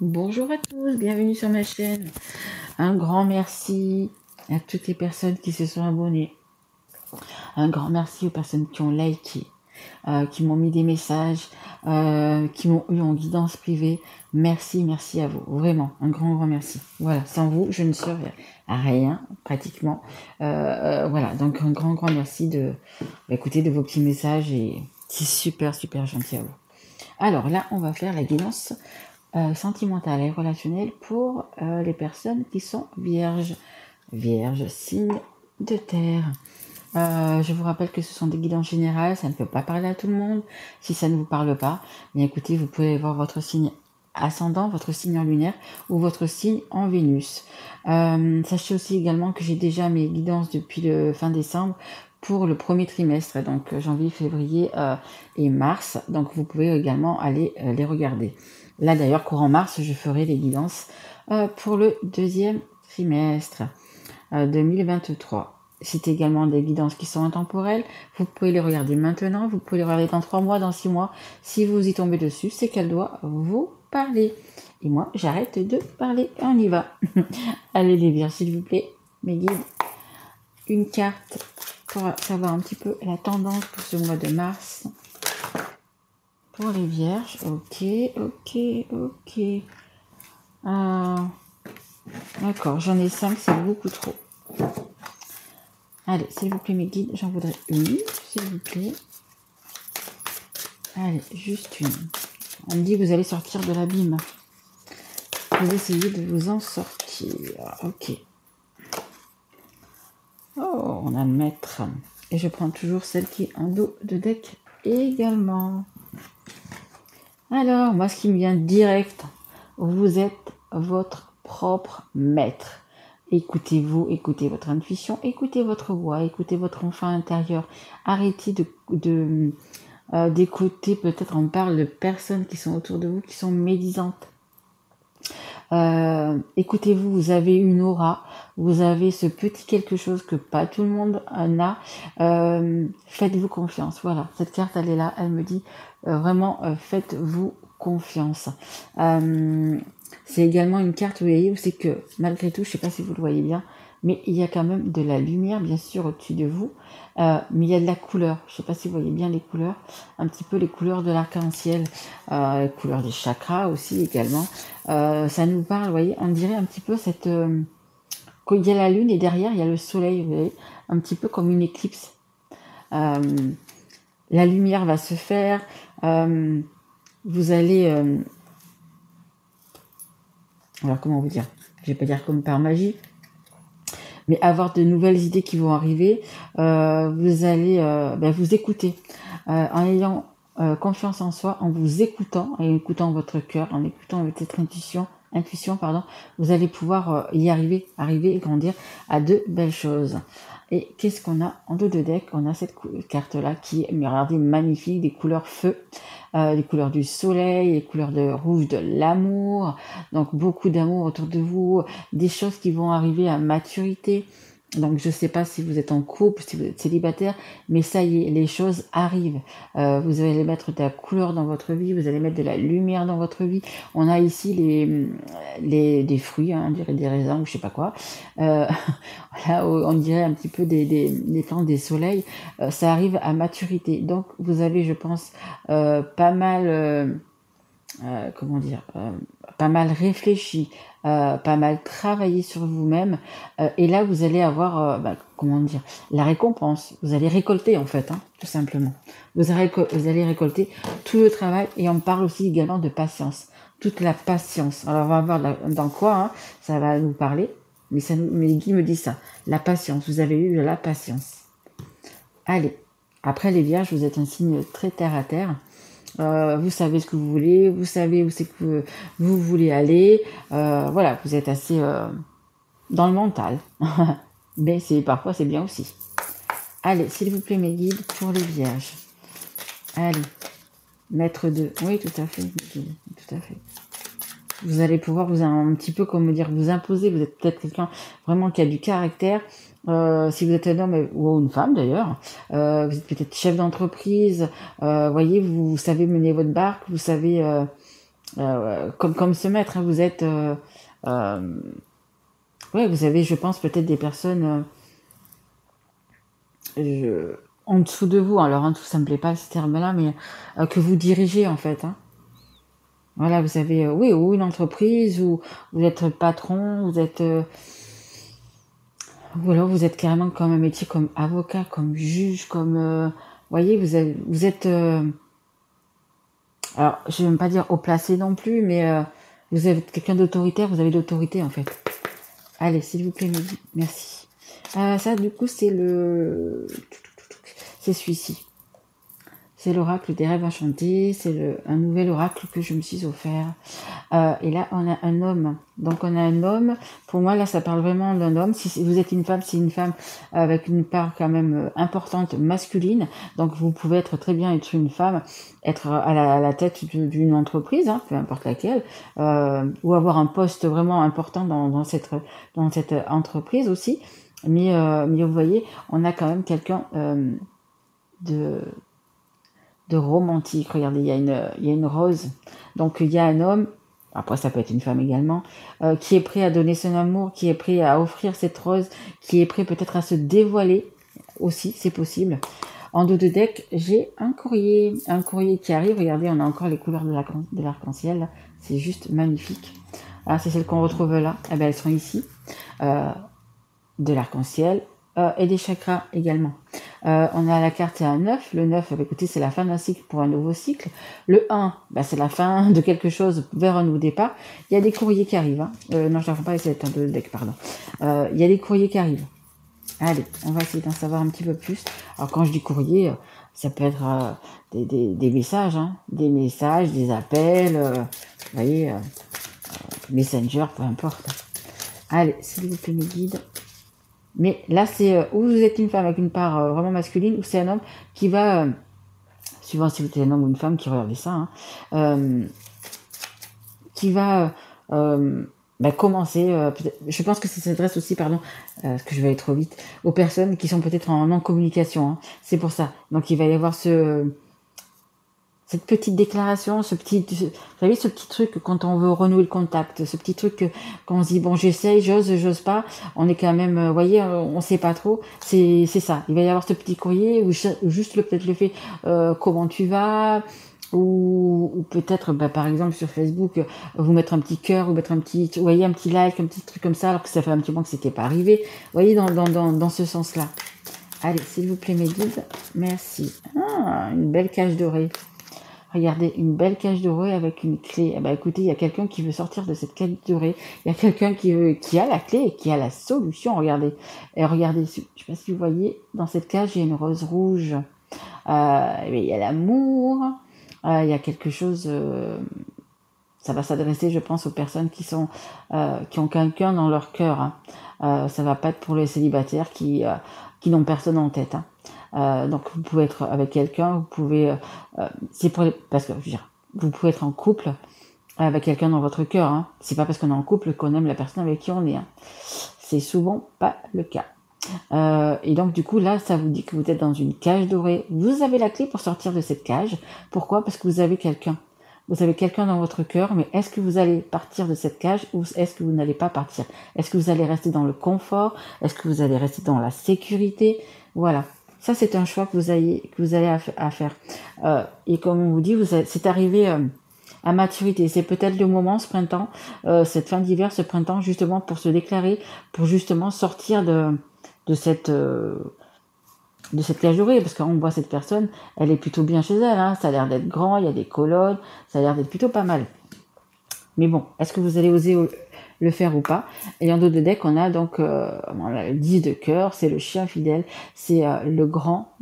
Bonjour à tous, bienvenue sur ma chaîne. Un grand merci à toutes les personnes qui se sont abonnées. Un grand merci aux personnes qui ont liké, qui m'ont mis des messages, qui m'ont eu en guidance privée. Merci, merci à vous. Vraiment, un grand merci. Voilà, sans vous, je ne serais à rien, pratiquement. Voilà, donc un grand merci de vos petits messages et c'est super gentil à vous. Alors là, on va faire la guidance sentimentale et relationnelle pour les personnes qui sont vierges. Vierges, signe de terre. Je vous rappelle que ce sont des guidances générales, ça ne peut pas parler à tout le monde. Si ça ne vous parle pas, bien écoutez, vous pouvez voir votre signe ascendant, votre signe en lunaire ou votre signe en Vénus. Sachez aussi également que j'ai déjà mes guidances depuis le fin décembre pour le premier trimestre, donc janvier, février et mars. Donc vous pouvez également aller les regarder. Là d'ailleurs, courant mars, je ferai les guidances pour le deuxième trimestre 2023. C'est également des guidances qui sont intemporelles. Vous pouvez les regarder maintenant, vous pouvez les regarder dans 3 mois, dans 6 mois. Si vous y tombez dessus, c'est qu'elle doit vous parler. Et moi, j'arrête de parler. On y va. Allez les vierges, s'il vous plaît, mes guides. Une carte pour savoir un petit peu la tendance pour ce mois de mars. Pour les vierges, ok. D'accord, j'en ai 5, c'est beaucoup trop. Allez, s'il vous plaît, mes guides, j'en voudrais une, s'il vous plaît. Allez, juste une. On me dit que vous allez sortir de l'abîme. Vous essayez de vous en sortir. Ok. Oh, on a le maître. Et je prends toujours celle qui est en dos de deck également. Alors, moi, ce qui me vient direct, vous êtes votre propre maître. Écoutez-vous, écoutez votre intuition, écoutez votre voix, écoutez votre enfant intérieur. Arrêtez d'écouter, peut-être on parle de personnes qui sont autour de vous, qui sont médisantes. Écoutez-vous, vous avez une aura, vous avez ce petit quelque chose que pas tout le monde en a. Faites-vous confiance. Voilà, cette carte, elle est là, elle me dit vraiment, faites-vous confiance. C'est également une carte, vous voyez, où c'est que malgré tout, je sais pas si vous le voyez bien, mais il y a quand même de la lumière, bien sûr, au-dessus de vous, mais il y a de la couleur. Je sais pas si vous voyez bien les couleurs, un petit peu les couleurs de l'arc-en-ciel, les couleurs des chakras aussi également. Ça nous parle, vous voyez, on dirait un petit peu cette... quand il y a la lune et derrière, il y a le soleil, vous voyez, un petit peu comme une éclipse. La lumière va se faire, vous allez... alors comment vous dire, je vais pas dire comme par magie, mais avoir de nouvelles idées qui vont arriver. Vous allez vous écouter en ayant confiance en soi, en vous écoutant, en écoutant votre cœur, en écoutant votre intuition, vous allez pouvoir y arriver et grandir à de belles choses. Et qu'est-ce qu'on a en dos de deck? On a cette carte-là qui est, regardez, magnifique, des couleurs feu, les couleurs du soleil, les couleurs de rouge de l'amour, donc beaucoup d'amour autour de vous, des choses qui vont arriver à maturité. Donc je ne sais pas si vous êtes en couple, si vous êtes célibataire, mais ça y est, les choses arrivent. Vous allez mettre de la couleur dans votre vie, vous allez mettre de la lumière dans votre vie. On a ici des fruits, on dirait des raisins ou je sais pas quoi. Là, on dirait un petit peu des plantes, des soleils. Ça arrive à maturité. Donc vous avez, je pense, pas mal... pas mal réfléchi, pas mal travaillé sur vous-même, et là vous allez avoir, la récompense. Vous allez récolter en fait, tout simplement. Vous allez récolter tout le travail, et on parle aussi également de patience, toute la patience. Alors on va voir dans quoi ça va nous parler, mais mes guides me disent ça, la patience. Vous avez eu de la patience. Allez, après les vierges, vous êtes un signe très terre à terre. Vous savez ce que vous voulez, vous savez où c'est que vous voulez aller, voilà, vous êtes assez dans le mental, mais parfois c'est bien aussi. Allez, s'il vous plaît mes guides, pour les vierges. Allez, maître 2, oui tout à fait, tout à fait. Vous allez pouvoir un petit peu, vous imposer, vous êtes peut-être quelqu'un vraiment qui a du caractère. Si vous êtes un homme ou une femme d'ailleurs, vous êtes peut-être chef d'entreprise, voyez, vous savez mener votre barque, vous savez comme ce maître, hein, vous êtes... ouais, vous avez, je pense, peut-être des personnes en dessous de vous. Alors, en dessous, ça me plaît pas ce terme-là, mais que vous dirigez, en fait. Hein. Voilà, vous avez, oui, ou une entreprise, ou vous êtes patron, vous êtes... ou alors vous êtes carrément comme un métier comme avocat, comme juge, comme... voyez, vous êtes... alors, je ne vais même pas dire haut placé non plus, mais vous êtes quelqu'un d'autoritaire, vous avez de l'autorité, en fait. Allez, s'il vous plaît, Mehdi, merci. Ça, du coup, c'est c'est celui-ci. C'est l'oracle des rêves enchantés. C'est un nouvel oracle que je me suis offert. Et là, on a un homme. Donc, on a un homme. Pour moi, là, ça parle vraiment d'un homme. Si vous êtes une femme, c'est une femme avec une part quand même importante masculine. Donc, vous pouvez être très bien être une femme, être à la tête d'une entreprise, hein, peu importe laquelle, ou avoir un poste vraiment important dans cette entreprise aussi. Mais vous voyez, on a quand même quelqu'un de romantique. Regardez, il y a une rose. Donc il y a un homme, après ça peut être une femme également, qui est prêt à donner son amour, qui est prêt à offrir cette rose, qui est prêt peut-être à se dévoiler aussi, c'est possible. En dos de deck, j'ai un courrier qui arrive. Regardez, on a encore les couleurs de l'arc-en-ciel. C'est juste magnifique. Ah, c'est celles qu'on retrouve là. Eh ben, elles sont ici. De l'arc-en-ciel et des chakras également. On a la carte, c'est un 9. Le 9, écoutez, c'est la fin d'un cycle pour un nouveau cycle. Le 1, c'est la fin de quelque chose vers un nouveau départ. Il y a des courriers qui arrivent. Hein. Non, je ne la pas avec cette de deck, pardon. Il y a des courriers qui arrivent. Allez, on va essayer d'en savoir un petit peu plus. Alors, quand je dis courrier, ça peut être des messages, hein. Des messages, des appels, vous voyez, Messenger, peu importe. Allez, s'il vous plaît, mes guides. Mais là, c'est où vous êtes une femme avec une part vraiment masculine, ou c'est un homme qui va, suivant si vous êtes un homme ou une femme qui regardez ça, hein, qui va commencer, je pense que ça s'adresse aussi, pardon, parce que je vais aller trop vite, aux personnes qui sont peut-être en non-communication. Hein, c'est pour ça. Donc il va y avoir cette petite déclaration, vous savez, ce petit truc quand on veut renouer le contact, ce petit truc quand on se dit, bon, j'essaye, j'ose pas, on est quand même, vous voyez, on sait pas trop, c'est ça. Il va y avoir ce petit courrier, ou juste peut-être le fait, comment tu vas, ou peut-être, par exemple, sur Facebook, vous mettre un petit cœur, ou mettre un petit, vous voyez, un petit like, un petit truc comme ça, alors que ça fait un petit moment que c'était pas arrivé. Vous voyez, dans ce sens-là. Allez, s'il vous plaît, mes guides, merci. Ah, une belle cage dorée. Regardez, une belle cage dorée avec une clé. Écoutez, il y a quelqu'un qui veut sortir de cette cage dorée. Il y a quelqu'un qui a la clé et qui a la solution. Regardez. Et regardez, je ne sais pas si vous voyez, dans cette cage, il y a une rose rouge. Il y a l'amour. Il y a quelque chose... ça va s'adresser, je pense, aux personnes qui ont quelqu'un dans leur cœur. Hein. Ça va pas être pour les célibataires qui n'ont personne en tête. Hein. Donc vous pouvez être avec quelqu'un, vous pouvez, parce que je veux dire, vous pouvez être en couple avec quelqu'un dans votre cœur. Hein. C'est pas parce qu'on est en couple qu'on aime la personne avec qui on est. Hein. C'est souvent pas le cas. Et donc du coup là, ça vous dit que vous êtes dans une cage dorée. Vous avez la clé pour sortir de cette cage. Pourquoi ? Parce que vous avez quelqu'un. Vous avez quelqu'un dans votre cœur, mais est-ce que vous allez partir de cette cage ou est-ce que vous n'allez pas partir ? Est-ce que vous allez rester dans le confort ? Est-ce que vous allez rester dans la sécurité ? Voilà. Ça, c'est un choix que vous allez à faire. Et comme on vous dit, c'est arrivé à maturité. C'est peut-être le moment, ce printemps, cette fin d'hiver, ce printemps, justement, pour se déclarer, pour justement sortir de cette cage dorée, parce qu'on voit cette personne, elle est plutôt bien chez elle. Hein, ça a l'air d'être grand, il y a des colonnes, ça a l'air d'être plutôt pas mal. Mais bon, est-ce que vous allez oser le faire ou pas ? Et en dos de deck, on a donc le 10 de cœur, c'est le chien fidèle, c'est le grand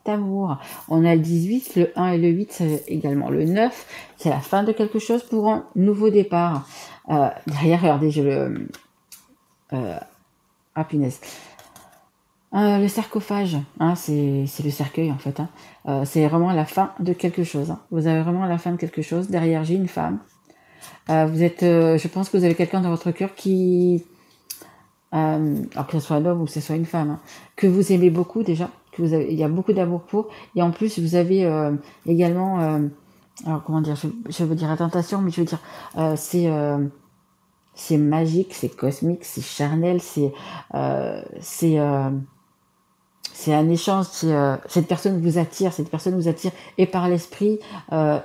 amour. On a le 18, le 1 et le 8, c'est également le 9, c'est la fin de quelque chose pour un nouveau départ. Derrière, regardez, j'ai le... punaise. Le sarcophage, hein, c'est le cercueil en fait. Hein. C'est vraiment la fin de quelque chose. Hein. Vous avez vraiment la fin de quelque chose. Derrière, j'ai une femme. Vous êtes, je pense que vous avez quelqu'un dans votre cœur qui, alors que ce soit un homme ou que ce soit une femme, hein, que vous aimez beaucoup déjà, il y a beaucoup d'amour pour, et en plus vous avez également alors comment dire, je veux dire la tentation, mais je veux dire, c'est magique, c'est cosmique, c'est charnel, c'est un échange, cette personne vous attire, et par l'esprit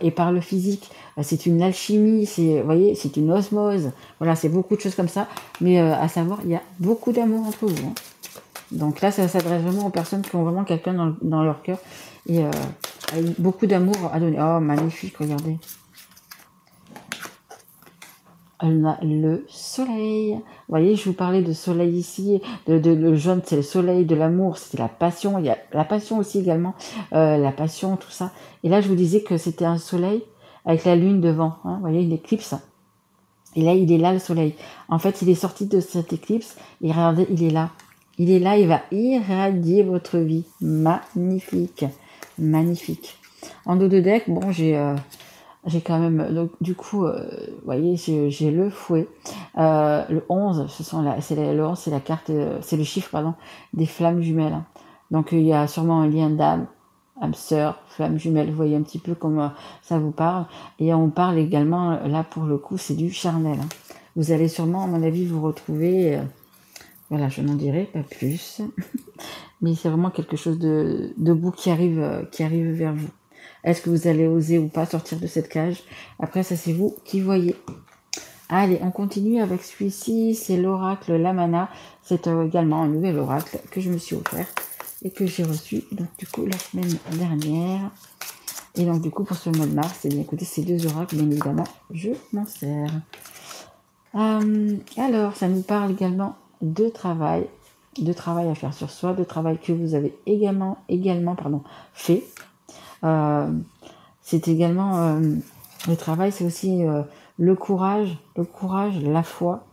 et par le physique. C'est une alchimie, vous voyez, c'est une osmose. Voilà, c'est beaucoup de choses comme ça. Mais à savoir, il y a beaucoup d'amour entre vous. Hein. Donc là, ça s'adresse vraiment aux personnes qui ont vraiment quelqu'un dans leur cœur et avec beaucoup d'amour à donner. Oh, magnifique, regardez. On a le soleil. Vous voyez, je vous parlais de soleil ici. Le jaune, c'est le soleil, de l'amour, c'est la passion. Il y a la passion aussi également. La passion, tout ça. Et là, je vous disais que c'était un soleil avec la lune devant. Hein, vous voyez, une éclipse. Et là, il est là, le soleil. En fait, il est sorti de cette éclipse. Et regardez, il est là. Il est là, il va irradier votre vie. Magnifique. Magnifique. En dos de deck, bon, j'ai quand même, donc du coup, vous voyez, j'ai le fouet. Le 11, le 11, c'est la carte, c'est le chiffre, pardon, des flammes jumelles. Hein. Donc il y a sûrement un lien d'âme, âme sœur, flamme jumelle, vous voyez un petit peu comme ça vous parle. Et on parle également, là pour le coup, c'est du charnel. Hein. Vous allez sûrement, à mon avis, vous retrouver, voilà, je n'en dirai pas plus. Mais c'est vraiment quelque chose de beau qui arrive vers vous. Est-ce que vous allez oser ou pas sortir de cette cage? Après, ça, c'est vous qui voyez. Allez, on continue avec celui-ci. C'est l'oracle Lamana. C'est également un nouvel oracle que je me suis offert et que j'ai reçu, donc, du coup, la semaine dernière. Et donc, du coup, pour ce mois de mars, eh bien, écoutez, ces deux oracles, bien évidemment, je m'en sers. Alors, ça nous parle également de travail à faire sur soi, de travail que vous avez également fait. C'est également le travail, c'est aussi le courage, la foi,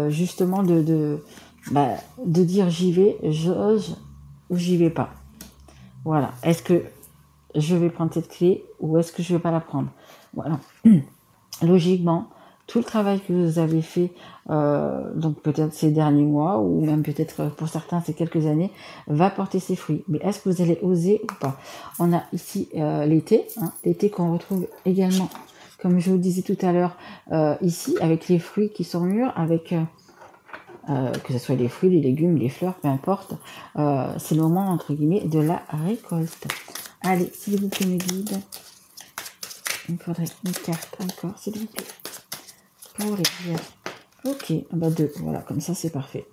justement de dire j'y vais, j'ose ou j'y vais pas. Voilà. Est-ce que je vais prendre cette clé ou est-ce que je vais pas la prendre? Voilà. Logiquement, tout le travail que vous avez fait, donc peut-être ces derniers mois, ou même peut-être pour certains ces quelques années, va porter ses fruits. Mais est-ce que vous allez oser ou pas? On a ici l'été, hein, l'été qu'on retrouve également, comme je vous disais tout à l'heure, ici, avec les fruits qui sont mûrs, avec que ce soit les fruits, les légumes, les fleurs, peu importe, c'est le moment, entre guillemets, de la récolte. Allez, s'il vous plaît, mes guides, il me faudrait une carte encore, s'il vous plaît. Pour les dire. Ok, bah 2, voilà, comme ça c'est parfait.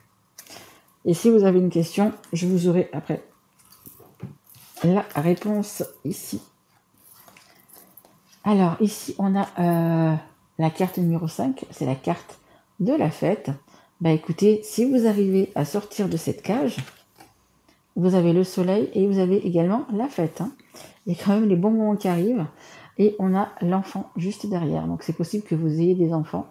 Et si vous avez une question, je vous aurai après la réponse ici. Alors ici on a la carte numéro 5, c'est la carte de la fête. Bah écoutez, si vous arrivez à sortir de cette cage, vous avez le soleil et vous avez également la fête. Hein. Il y a quand même les bons moments qui arrivent. Et on a l'enfant juste derrière. Donc c'est possible que vous ayez des enfants.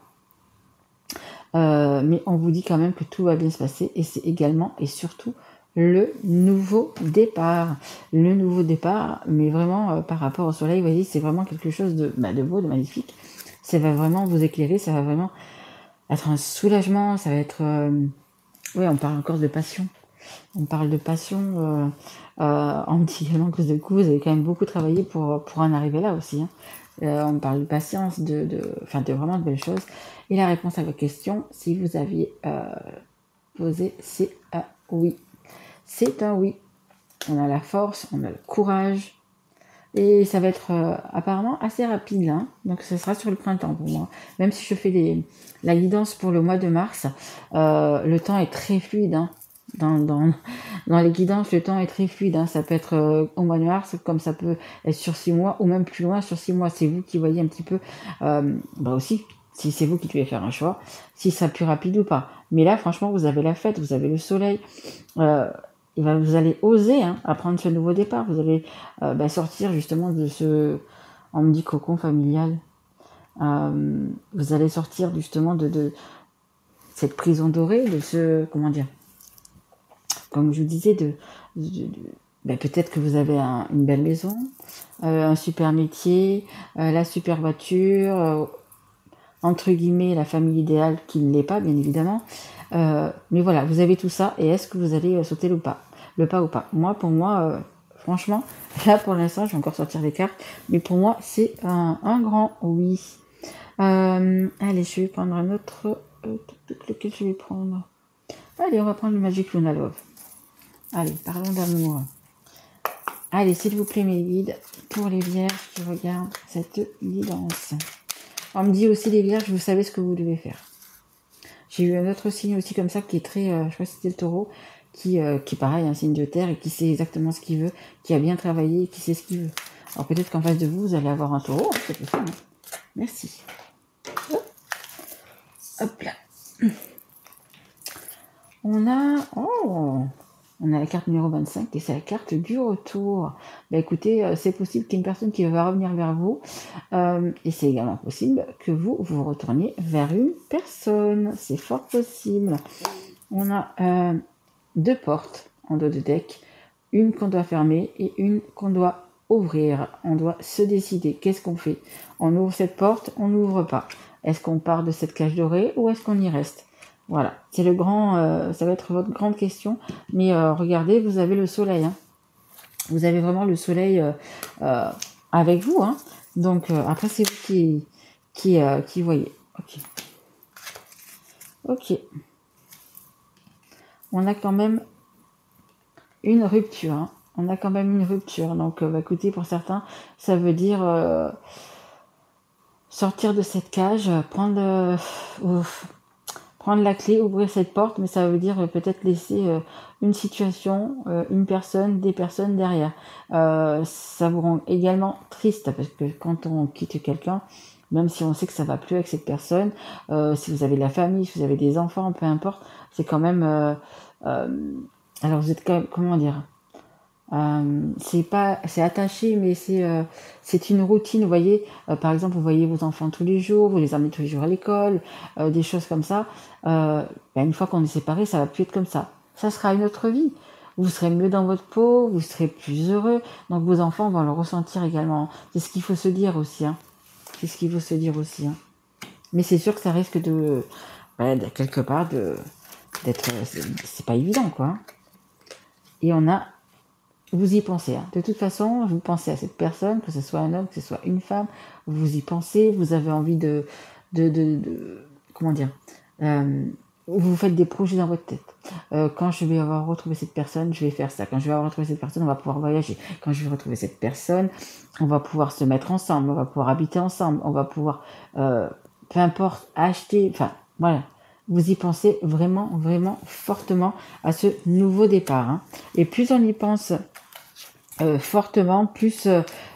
Mais on vous dit quand même que tout va bien se passer. Et c'est également et surtout le nouveau départ. Le nouveau départ, mais vraiment par rapport au soleil, vous voyez, c'est vraiment quelque chose de beau, de magnifique. Ça va vraiment vous éclairer, ça va vraiment être un soulagement, ça va être... Oui, on parle encore de passion. On parle de passion. On me dit également que du coup, vous avez quand même beaucoup travaillé pour en arriver là aussi. Hein. On parle de patience, de vraiment de belles choses. Et la réponse à votre question, si vous aviez posé, c'est un oui. C'est un oui. On a la force, on a le courage. Et ça va être apparemment assez rapide. Hein. Donc ça sera sur le printemps pour moi. Même si je fais la guidance pour le mois de mars, le temps est très fluide. Hein. Dans les guidances, le temps est très fluide. Hein. Ça peut être au mois de mars, comme ça peut être sur 6 mois, ou même plus loin sur 6 mois. C'est vous qui voyez un petit peu, aussi, si c'est vous qui devez faire un choix, si ça sera plus rapide ou pas. Mais là, franchement, vous avez la fête, vous avez le soleil. Vous allez oser apprendre ce nouveau départ. Vous allez sortir justement de on me dit cocon familial. Vous allez sortir justement de cette prison dorée, de ce, comment dire, comme je vous disais, peut-être que vous avez une belle maison, un super métier, la super voiture, entre guillemets la famille idéale qui ne l'est pas, bien évidemment. Mais voilà, vous avez tout ça, et est-ce que vous allez sauter le pas ou pas? Moi, pour moi, franchement, là pour l'instant, je vais encore sortir les cartes, mais pour moi, c'est un grand oui. Allez, je vais prendre un autre. Lequel je vais prendre? Allez, on va prendre le Magic Luna Love. Allez, parlons d'amour. Allez, s'il vous plaît, mes guides, pour les vierges qui regardent cette guidance. On me dit aussi, les vierges, vous savez ce que vous devez faire. J'ai eu un autre signe aussi comme ça qui est très, je crois que c'était le taureau, qui est pareil, un signe de terre et qui sait exactement ce qu'il veut, qui a bien travaillé et qui sait ce qu'il veut. Alors peut-être qu'en face de vous, vous allez avoir un taureau, c'est possible. Hein. Merci. Hop là. On a la carte numéro 25 et c'est la carte du retour. Bah écoutez, c'est possible qu'il y ait une personne qui va revenir vers vous et c'est également possible que vous retourniez vers une personne. C'est fort possible. On a 2 portes en dos de deck, une qu'on doit fermer et une qu'on doit ouvrir. On doit se décider. Qu'est-ce qu'on fait? On ouvre cette porte, on n'ouvre pas. Est-ce qu'on part de cette cage dorée ou est-ce qu'on y reste? Voilà, c'est le grand, ça va être votre grande question. Mais regardez, vous avez le soleil. Hein. Vous avez vraiment le soleil avec vous. Hein. Donc après, c'est vous qui voyez. Ok. Ok. On a quand même une rupture. Hein. On a quand même une rupture. Donc, écoutez, pour certains, ça veut dire sortir de cette cage, prendre la clé, ouvrir cette porte, mais ça veut dire peut-être laisser une situation, une personne, des personnes derrière. Ça vous rend également triste parce que quand on quitte quelqu'un, même si on sait que ça va plus avec cette personne, si vous avez de la famille, si vous avez des enfants, peu importe, c'est quand même... alors vous êtes quand même, comment dire, c'est attaché, mais c'est une routine, vous voyez. Par exemple, vous voyez vos enfants tous les jours, vous les emmenez tous les jours à l'école, des choses comme ça. Une fois qu'on est séparés, ça va plus être comme ça. Ça sera une autre vie. Vous serez mieux dans votre peau, vous serez plus heureux. Donc vos enfants vont le ressentir également. C'est ce qu'il faut se dire aussi. Hein. C'est ce qu'il faut se dire aussi. Hein. Mais c'est sûr que ça risque de quelque part d'être, c'est pas évident quoi. Et on a vous y pensez. Hein. De toute façon, vous pensez à cette personne, que ce soit un homme, que ce soit une femme, vous y pensez, vous avez envie de comment dire, vous faites des projets dans votre tête. Quand je vais avoir retrouvé cette personne, je vais faire ça. Quand je vais avoir retrouvé cette personne, on va pouvoir voyager. Quand je vais retrouver cette personne, on va pouvoir se mettre ensemble, on va pouvoir habiter ensemble, on va pouvoir, peu importe, acheter, enfin, voilà. Vous y pensez vraiment, vraiment fortement à ce nouveau départ. Hein. Et plus on y pense fortement, plus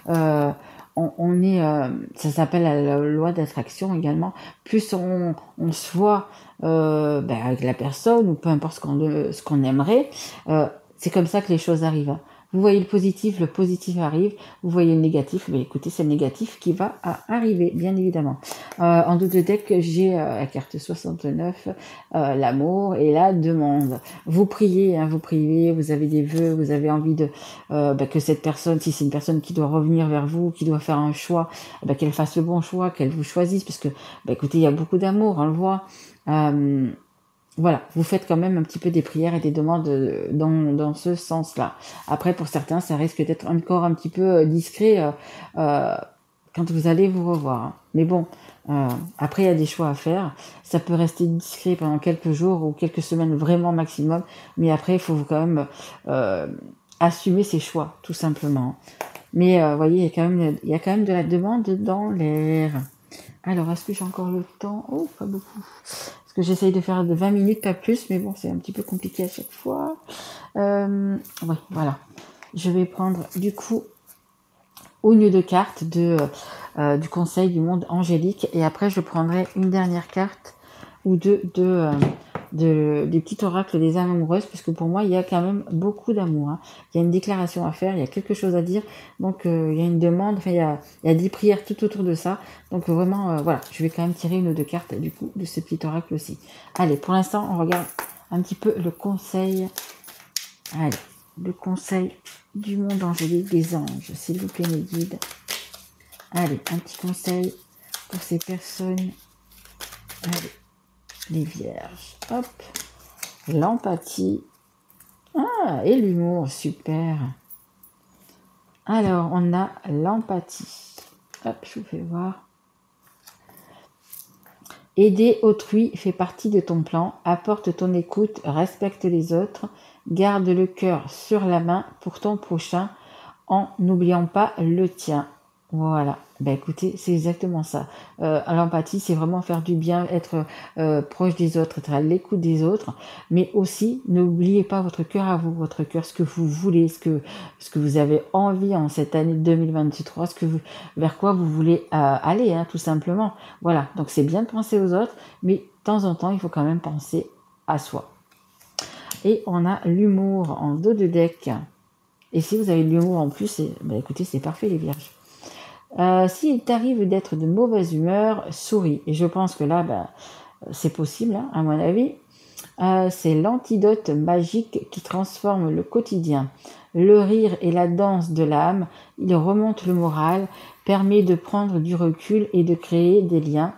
on est, ça s'appelle la loi d'attraction également, plus on se voit avec la personne ou peu importe ce qu'on aimerait, c'est comme ça que les choses arrivent. Hein. Vous voyez le positif arrive. Vous voyez le négatif, mais écoutez, c'est le négatif qui va arriver, bien évidemment. En dos de deck, j'ai la carte 69, l'amour et la demande. Vous priez, hein, vous avez des vœux, vous avez envie de que cette personne, si c'est une personne qui doit revenir vers vous, qui doit faire un choix, qu'elle fasse le bon choix, qu'elle vous choisisse, parce que, écoutez, il y a beaucoup d'amour, on le voit. Voilà, vous faites quand même un petit peu des prières et des demandes dans ce sens-là. Après, pour certains, ça risque d'être encore un petit peu discret quand vous allez vous revoir. Hein. Mais bon, après, il y a des choix à faire. Ça peut rester discret pendant quelques jours ou quelques semaines vraiment maximum. Mais après, il faut quand même assumer ses choix, tout simplement. Mais vous voyez, il y a quand même de la demande dans l'air. Alors, est-ce que j'ai encore le temps? Oh, pas beaucoup. Parce que j'essaye de faire de 20 minutes, pas plus, mais bon, c'est un petit peu compliqué à chaque fois. Oui, voilà. Je vais prendre, du coup, une de cartes du Conseil du monde angélique. Et après, je prendrai une dernière carte ou deux des petits oracles des âmes amoureuses, parce que pour moi, il y a quand même beaucoup d'amour. Hein. Il y a une déclaration à faire, il y a quelque chose à dire, donc il y a une demande, enfin, il y a des prières tout autour de ça. Donc vraiment, voilà, je vais quand même tirer une ou deux cartes, du coup, de ce petit oracle aussi. Allez, pour l'instant, on regarde un petit peu le conseil. Allez, le conseil du monde angélique des anges, s'il vous plaît, mes guides. Allez, un petit conseil pour ces personnes. Allez. Les vierges, hop, l'empathie, et l'humour, super. Alors, on a l'empathie. Hop, je vous fais voir. Aider autrui fait partie de ton plan. Apporte ton écoute, respecte les autres. Garde le cœur sur la main pour ton prochain en n'oubliant pas le tien. Voilà. Ben écoutez, c'est exactement ça. L'empathie, c'est vraiment faire du bien, être proche des autres, être à l'écoute des autres, mais aussi n'oubliez pas votre cœur à vous, votre cœur, ce que vous voulez, ce que vous avez envie en cette année 2023, vers quoi vous voulez aller, hein, tout simplement. Voilà. Donc c'est bien de penser aux autres, mais de temps en temps, il faut quand même penser à soi. Et on a l'humour en dos de deck. Et si vous avez de l'humour en plus, écoutez, c'est parfait les vierges. S'il t'arrive d'être de mauvaise humeur, souris. Et je pense que là, c'est possible, hein, à mon avis. C'est l'antidote magique qui transforme le quotidien. Le rire et la danse de l'âme, il remonte le moral, permet de prendre du recul et de créer des liens.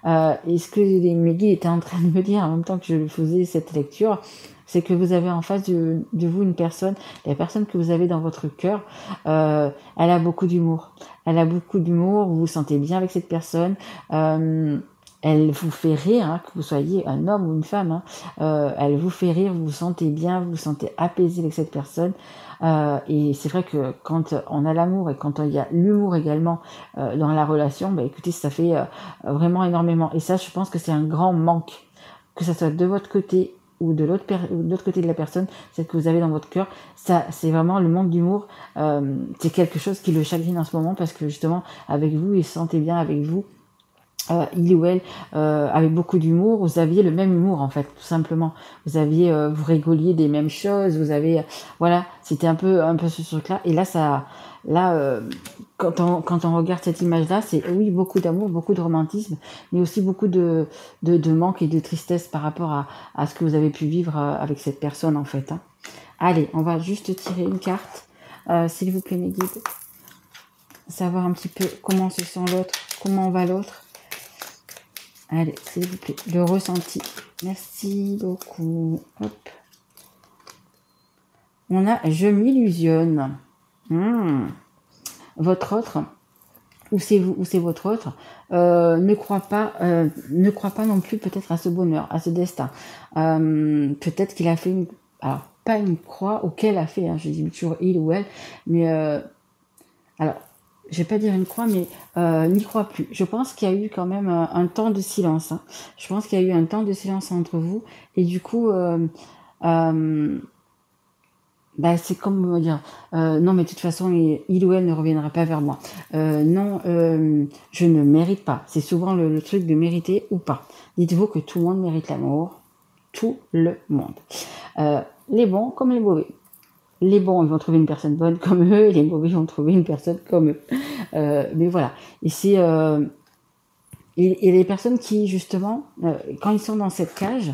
Et ce que mes guides étaient en train de me dire en même temps que je faisais cette lecture, c'est que vous avez en face de vous une personne, la personne que vous avez dans votre cœur, elle a beaucoup d'humour. Elle a beaucoup d'humour, vous vous sentez bien avec cette personne. Elle vous fait rire, hein, que vous soyez un homme ou une femme. Hein, elle vous fait rire, vous vous sentez bien, vous vous sentez apaisé avec cette personne. Et c'est vrai que quand on a l'amour et quand il y a l'humour également dans la relation, écoutez, ça fait vraiment énormément. Et ça, je pense que c'est un grand manque, que ça soit de votre côté ou de l'autre côté de la personne, celle que vous avez dans votre cœur. Ça, c'est vraiment le manque d'humour. C'est quelque chose qui le chagrine en ce moment parce que justement, avec vous, il se sentait bien avec vous. Il ou elle avait beaucoup d'humour, vous aviez le même humour en fait, tout simplement. Vous rigoliez des mêmes choses, voilà, c'était un peu ce truc-là. Et là, quand on regarde cette image-là, c'est oui, beaucoup d'amour, beaucoup de romantisme, mais aussi beaucoup de manque et de tristesse par rapport à ce que vous avez pu vivre avec cette personne en fait. Hein. Allez, on va juste tirer une carte, s'il vous plaît mes guides, savoir un petit peu comment se sent l'autre, comment va l'autre. Allez, s'il vous plaît, le ressenti. Merci beaucoup. Hop. On a « Je m'illusionne ». Votre autre, ou c'est vous, ou c'est votre autre, ne croit pas non plus peut-être à ce bonheur, à ce destin. Peut-être qu'il a fait alors pas une croix, ou qu'elle a fait, hein, je dis toujours il ou elle, mais alors, je vais pas dire une croix, mais n'y crois plus. Je pense qu'il y a eu quand même un temps de silence. Hein. Je pense qu'il y a eu un temps de silence entre vous. Et du coup, c'est comme me dire, non mais de toute façon, il ou elle ne reviendra pas vers moi. Non, je ne mérite pas. C'est souvent le truc de mériter ou pas. Dites-vous que tout le monde mérite l'amour. Tout le monde. Les bons comme les mauvais. Les bons, ils vont trouver une personne bonne comme eux, et les mauvais vont trouver une personne comme eux. Mais voilà. Et c'est et les personnes qui, justement, quand ils sont dans cette cage,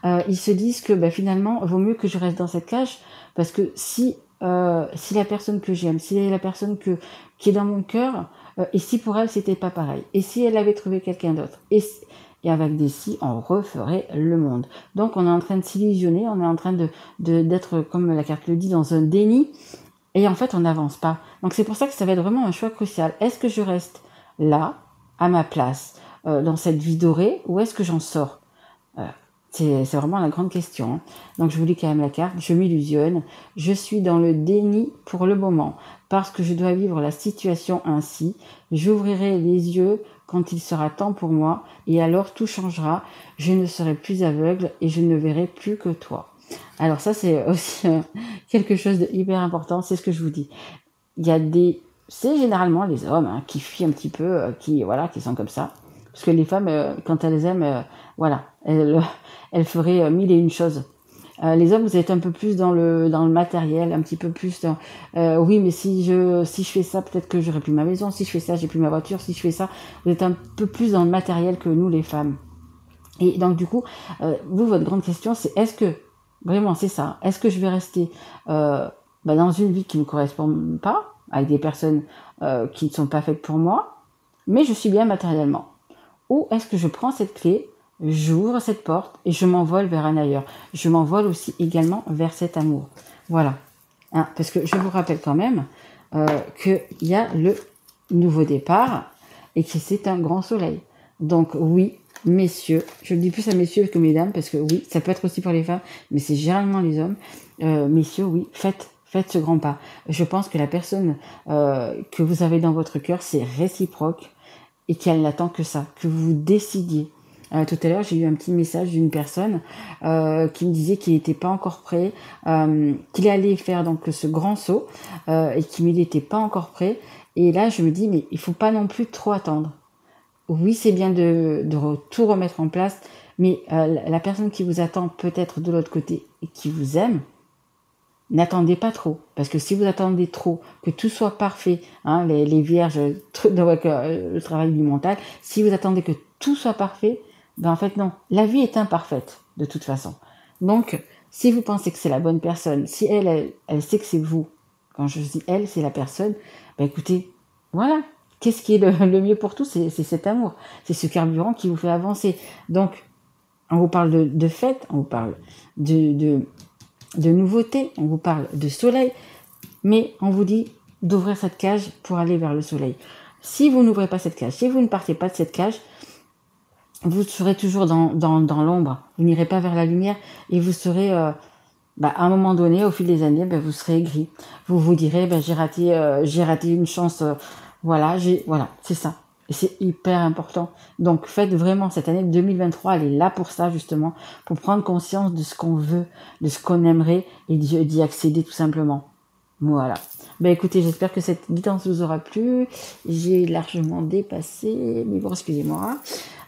ils se disent que finalement, il vaut mieux que je reste dans cette cage, parce que si la personne que j'aime, si la personne qui est dans mon cœur, et si pour elle, c'était pas pareil, et si elle avait trouvé quelqu'un d'autre, et avec des si, on referait le monde. Donc, on est en train de s'illusionner, on est en train d'être, comme la carte le dit, dans un déni, et en fait, on n'avance pas. Donc, c'est pour ça que ça va être vraiment un choix crucial. Est-ce que je reste là, à ma place, dans cette vie dorée, ou est-ce que j'en sors ? C'est vraiment la grande question. Hein. Donc, je vous lis quand même la carte. Je m'illusionne. Je suis dans le déni pour le moment, parce que je dois vivre la situation ainsi. J'ouvrirai les yeux quand il sera temps pour moi, et alors tout changera. Je ne serai plus aveugle et je ne verrai plus que toi. Alors ça, c'est aussi quelque chose de hyper important. C'est ce que je vous dis. C'est généralement les hommes hein, qui fuient un petit peu, qui sont comme ça. Parce que les femmes, quand elles aiment, elles feraient mille et une choses. Les hommes, vous êtes un peu plus dans le matériel, un petit peu plus dans oui, mais si je fais ça, peut-être que j'aurai plus ma maison, si je fais ça, j'ai plus ma voiture, si je fais ça, vous êtes un peu plus dans le matériel que nous les femmes. Et donc du coup, vous, votre grande question, c'est est-ce que vraiment c'est ça, est-ce que je vais rester dans une vie qui ne me correspond pas, avec des personnes qui ne sont pas faites pour moi, mais je suis bien matériellement, ou est-ce que je prends cette clé, j'ouvre cette porte et je m'envole vers un ailleurs. Je m'envole aussi également vers cet amour. Voilà. Hein, parce que je vous rappelle quand même, qu'il y a le nouveau départ et que c'est un grand soleil. Donc oui, messieurs, je le dis plus à messieurs que mesdames, parce que oui, ça peut être aussi pour les femmes, mais c'est généralement les hommes. Messieurs, oui, faites ce grand pas. Je pense que la personne que vous avez dans votre cœur, c'est réciproque et qu'elle n'attend que ça, que vous décidiez. Tout à l'heure, j'ai eu un petit message d'une personne qui me disait qu'il n'était pas encore prêt, qu'il allait faire donc ce grand saut et qu'il n'était pas encore prêt. Et là, je me dis, mais il faut pas non plus trop attendre. Oui, c'est bien de tout remettre en place, mais la personne qui vous attend peut-être de l'autre côté et qui vous aime, n'attendez pas trop, parce que si vous attendez trop, que tout soit parfait, hein, les vierges, le travail du mental, si vous attendez que tout soit parfait, ben en fait non, la vie est imparfaite de toute façon. Donc, si vous pensez que c'est la bonne personne, si elle sait que c'est vous, quand je dis elle, c'est la personne, ben écoutez, voilà, qu'est-ce qui est le mieux pour tout, c'est cet amour, c'est ce carburant qui vous fait avancer. Donc, on vous parle de fête, on vous parle de nouveautés, on vous parle de soleil, mais on vous dit d'ouvrir cette cage pour aller vers le soleil. Si vous n'ouvrez pas cette cage, si vous ne partez pas de cette cage, vous serez toujours dans l'ombre, vous n'irez pas vers la lumière et vous serez, à un moment donné, au fil des années, vous serez aigri. Vous vous direz, j'ai raté une chance, voilà, c'est ça. Et c'est hyper important. Donc faites vraiment cette année 2023, elle est là pour ça justement, pour prendre conscience de ce qu'on veut, de ce qu'on aimerait et d'y accéder tout simplement. Voilà. Écoutez, j'espère que cette guidance vous aura plu. J'ai largement dépassé, mais bon, excusez-moi.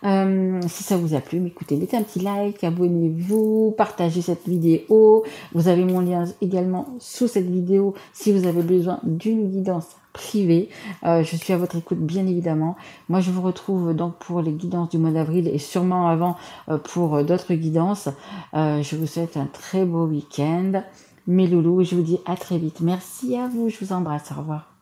Si ça vous a plu, écoutez, mettez un petit like, abonnez-vous, partagez cette vidéo. Vous avez mon lien également sous cette vidéo si vous avez besoin d'une guidance privée. Je suis à votre écoute, bien évidemment. Moi, je vous retrouve donc pour les guidances du mois d'avril et sûrement avant pour d'autres guidances. Je vous souhaite un très beau week-end. Mes loulous, je vous dis à très vite. Merci à vous, je vous embrasse, au revoir.